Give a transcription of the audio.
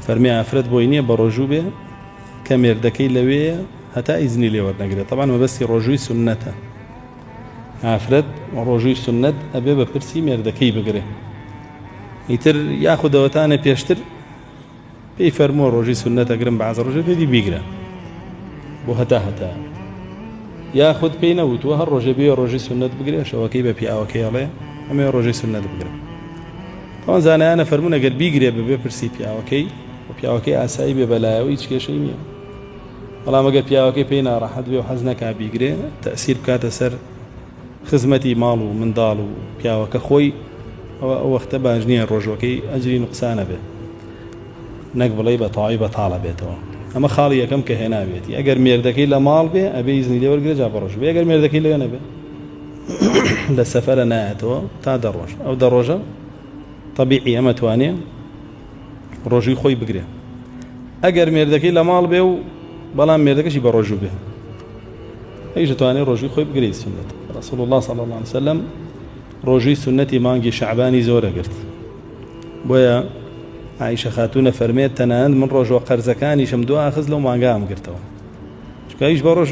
فەرمی ئافرەت بۆی نییە بە ڕۆژوو بێ کە مێردەکەی لەوەیە هەتا ئیزنی لێ وەرنەگرێت. طبعاً مەبەستی ڕۆژووی سونەتە، ئافرەت ڕۆژووی سونەت ئەبێ بە پرسی مێردەکەی بگرێ. ئیتر یاخودەوەتانە پێشتر پێی فەرمووە ڕۆژی سونەت ئەگرم بەعەز ڕۆژێ پێی بیگرە بۆ هەتا یاخود پێی نەوتووە هەر ڕۆژێ بێ ڕۆژی سونەت بگرێ، شەوەکەی بە پیاوەکەی ئەڵێ ئەمێ ڕۆژی سونەت بگرم. ئەوان زانایانە فەرموون ئەگەر بیگرێ بەبێ پرسی پیاوەکەی و پیاوەکەی ئاسایی بێ بەلایەوە هیچ کێشەی نییە. بەڵام ئەگەر پیاوەکەی پێی ناڕەحەت بێ و حەز نەکا بیگرێ تەئسیر بکاتە سەر خزمەتی ماڵ و منداڵ و پیاوەکە خۆی، ئەو وەختە باش نییە ڕۆژەکەی ئەجری نوقسانە بێت، نەک بڵێ بە تەواوی بەتاڵە بێتەوە. ئەمە خاڵی یەکەم کە هێنابێتی. ئەگەر مێردەکەی لە ماڵ بێ ئەبێ ئیزنی لێ وەرگرێ جا بەڕۆژ بێ، ئەگەر مێردەکەی لەوێ نەبێ لە سەفەرە نایەتەوە تا 10 ڕۆژ، ئەو 10 ڕۆژە طبیعی ئەمە توانێ ڕۆژی خۆی بگرێ. ئەگەر مێردەکەی لە ماڵ بێ و بەڵام مێردەکەشی بە ڕۆژوو بێ ئەیش دەتوانێت ڕۆژی خۆی بگرێت سنت. رسول الله صلى الله عليه وسلم ڕۆژی سنەتی مانگی شعبانی زۆرە گرت. بۆیە عائشە خاتونە فەرمێت تەنانەت من ڕۆژوە قەرزەکانیشم دو ئاخز لەو مانگام گرتەوە، چکە هیچ بە ڕۆژ